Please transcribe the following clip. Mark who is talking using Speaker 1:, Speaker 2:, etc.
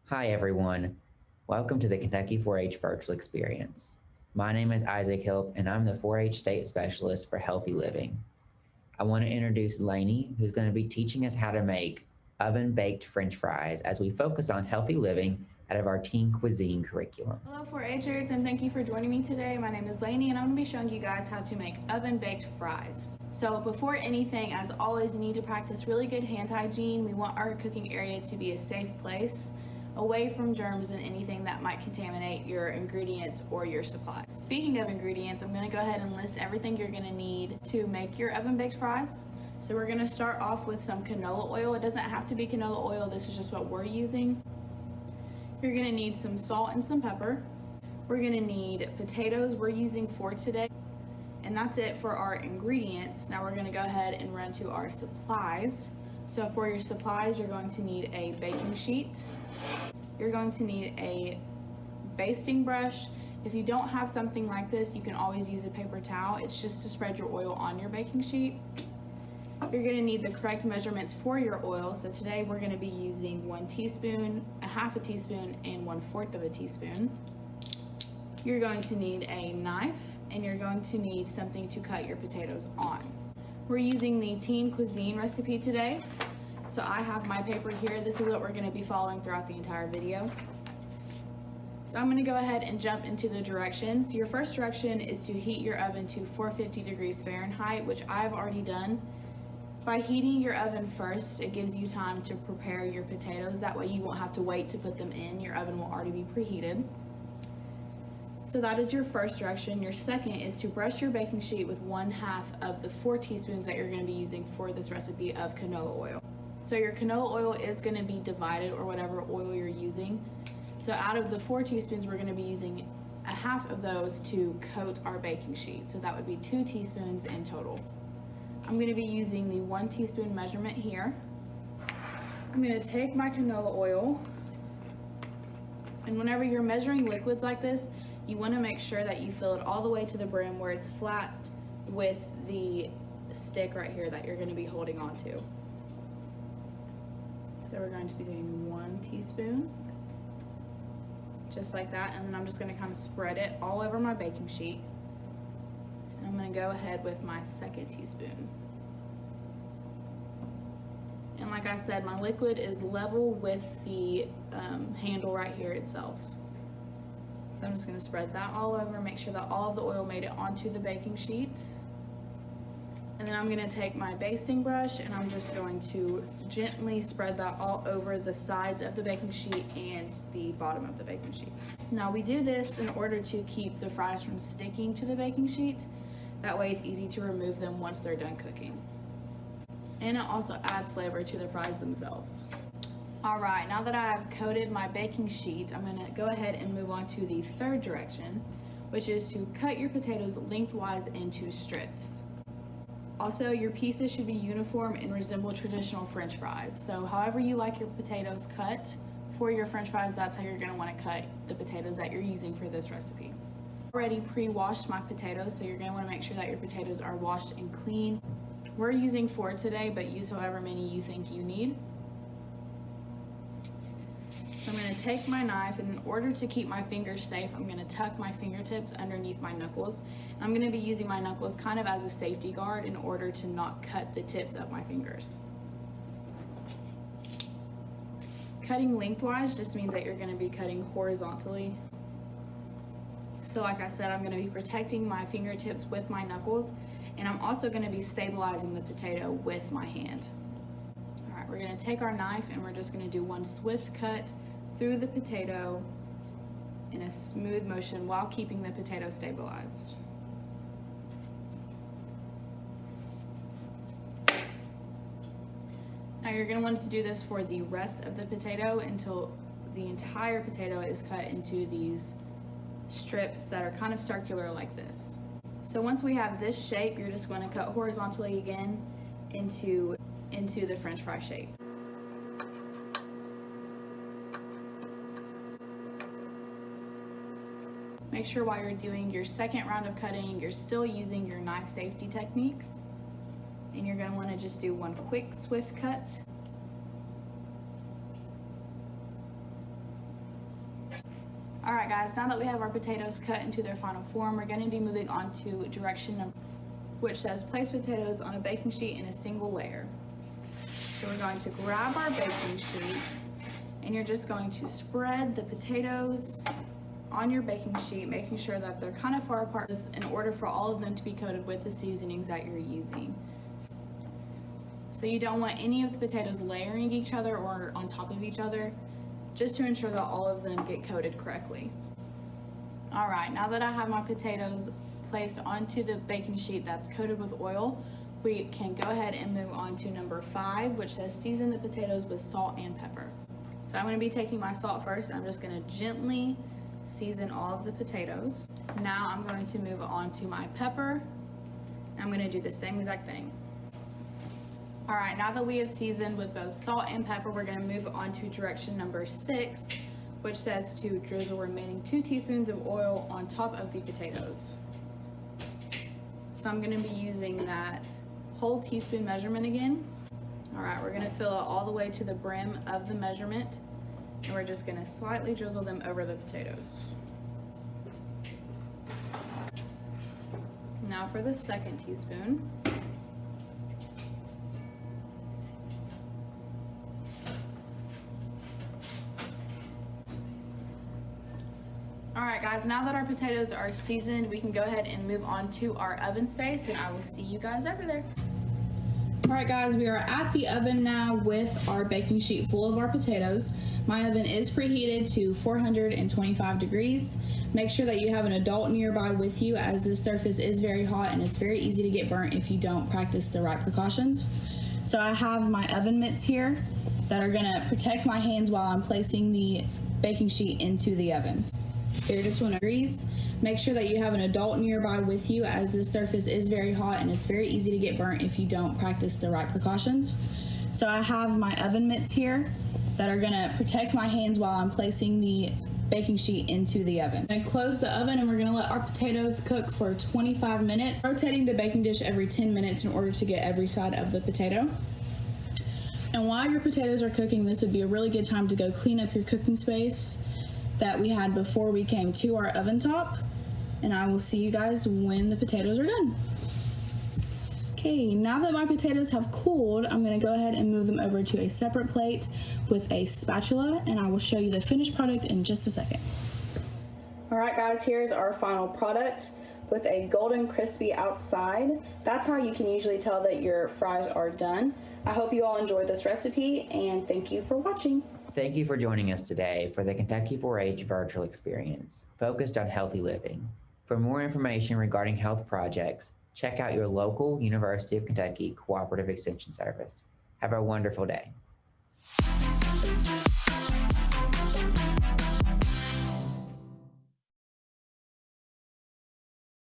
Speaker 1: Hi, everyone. Welcome to the Kentucky 4 H Virtual Experience. My name is Isaac Hill, and I'm the 4 H State Specialist for Healthy Living. I want to introduce Laney, who's going to be teaching us how to make oven baked French fries as we focus on healthy living out of our teen cuisine curriculum.
Speaker 2: Hello 4-Hers, and thank you for joining me today. My name is Laney and I'm going to be showing you guys how to make oven baked fries. So before anything, as always, you need to practice really good hand hygiene. We want our cooking area to be a safe place, away from germs and anything that might contaminate your ingredients or your supplies. Speaking of ingredients, I'm going to go ahead and list everything you're going to need to make your oven baked fries. So we're going to start off with some canola oil. It doesn't have to be canola oil, this is just what we're using. You're going to need some salt and some pepper. We're going to need potatoes. We're using 4 today. And that's it for our ingredients. Now we're going to go ahead and run to our supplies. So for your supplies, you're going to need a baking sheet. You're going to need a basting brush. If you don't have something like this, you can always use a paper towel. It's just to spread your oil on your baking sheet. You're going to need the correct measurements for your oil. So today we're going to be using 1 teaspoon, a half a teaspoon, and 1/4 of a teaspoon. You're going to need a knife, and you're going to need something to cut your potatoes on. We're using the teen cuisine recipe today. So I have my paper here. This is what we're going to be following throughout the entire video. So I'm going to go ahead and jump into the directions. Your first direction is to heat your oven to 450 degrees Fahrenheit, which I've already done. By heating your oven first, it gives you time to prepare your potatoes. That way you won't have to wait to put them in. Your oven will already be preheated. So that is your first direction. Your second is to brush your baking sheet with 1/2 of the 4 teaspoons that you're going to be using for this recipe of canola oil. So your canola oil is going to be divided, or whatever oil you're using. So out of the 4 teaspoons, we're going to be using a half of those to coat our baking sheet. So that would be 2 teaspoons in total. I'm going to be using the 1 teaspoon measurement here. I'm going to take my canola oil, and whenever you're measuring liquids like this, you want to make sure that you fill it all the way to the brim where it's flat with the stick right here that you're going to be holding on to. So we're going to be doing 1 teaspoon, just like that, and then I'm just going to kind of spread it all over my baking sheet. I'm going to go ahead with my 2nd teaspoon. And like I said, my liquid is level with the handle right here itself. So I'm just going to spread that all over, make sure that all of the oil made it onto the baking sheet. And then I'm going to take my basting brush and I'm just going to gently spread that all over the sides of the baking sheet and the bottom of the baking sheet. Now we do this in order to keep the fries from sticking to the baking sheet. That way it's easy to remove them once they're done cooking. And it also adds flavor to the fries themselves. Alright, now that I have coated my baking sheet, I'm going to go ahead and move on to the 3rd direction, which is to cut your potatoes lengthwise into strips. Also, your pieces should be uniform and resemble traditional French fries. So however you like your potatoes cut for your French fries, that's how you're going to want to cut the potatoes that you're using for this recipe. Already pre-washed my potatoes, so you're going to want to make sure that your potatoes are washed and clean. We're using 4 today, but use however many you think you need. So I'm going to take my knife, and in order to keep my fingers safe, I'm going to tuck my fingertips underneath my knuckles. I'm going to be using my knuckles kind of as a safety guard in order to not cut the tips of my fingers. Cutting lengthwise just means that you're going to be cutting horizontally. So like I said, I'm going to be protecting my fingertips with my knuckles, and I'm also going to be stabilizing the potato with my hand. Alright, we're going to take our knife and we're just going to do one swift cut through the potato in a smooth motion while keeping the potato stabilized. Now you're going to want to do this for the rest of the potato until the entire potato is cut into these strips that are kind of circular like this. So once we have this shape, you're just going to cut horizontally again into the French fry shape. Make sure while you're doing your 2nd round of cutting, you're still using your knife safety techniques. And you're going to want to just do one quick, swift cut. All right guys, now that we have our potatoes cut into their final form, we're going to be moving on to direction number, which says place potatoes on a baking sheet in a single layer. So we're going to grab our baking sheet and you're just going to spread the potatoes on your baking sheet, making sure that they're kind of far apart in order for all of them to be coated with the seasonings that you're using. So you don't want any of the potatoes layering each other or on top of each other, just to ensure that all of them get coated correctly. All right, now that I have my potatoes placed onto the baking sheet that's coated with oil, we can go ahead and move on to number 5, which says season the potatoes with salt and pepper. So I'm going to be taking my salt first, and I'm just going to gently season all of the potatoes. Now I'm going to move on to my pepper. I'm going to do the same exact thing. All right, now that we have seasoned with both salt and pepper, we're going to move on to direction number 6, which says to drizzle remaining 2 teaspoons of oil on top of the potatoes. So I'm going to be using that whole teaspoon measurement again. All right, we're going to fill it all the way to the brim of the measurement, and we're just going to slightly drizzle them over the potatoes. Now for the second teaspoon. All right guys, now that our potatoes are seasoned, we can go ahead and move on to our oven space, and I will see you guys over there. All right guys, we are at the oven now with our baking sheet full of our potatoes. My oven is preheated to 425 degrees. Make sure that you have an adult nearby with you, as this surface is very hot and it's very easy to get burnt if you don't practice the right precautions. So I have my oven mitts here that are gonna protect my hands while I'm placing the baking sheet into the oven. So you're just want to grease. Make sure that you have an adult nearby with you, as this surface is very hot and it's very easy to get burnt if you don't practice the right precautions. So I have my oven mitts here that are going to protect my hands while I'm placing the baking sheet into the oven. I'm going to close the oven and we're going to let our potatoes cook for 25 minutes, rotating the baking dish every 10 minutes in order to get every side of the potato. And while your potatoes are cooking, this would be a really good time to go clean up your cooking space that we had before we came to our oven top, and I will see you guys when the potatoes are done. Okay, now that my potatoes have cooled, I'm going to go ahead and move them over to a separate plate with a spatula, and I will show you the finished product in just a second. All right guys, here's our final product with a golden crispy outside. That's how you can usually tell that your fries are done. I hope you all enjoyed this recipe, and thank you for watching.
Speaker 1: Thank you for joining us today for the Kentucky 4-H virtual experience focused on healthy living. For more information regarding health projects, check out your local University of Kentucky Cooperative Extension Service. Have a wonderful day.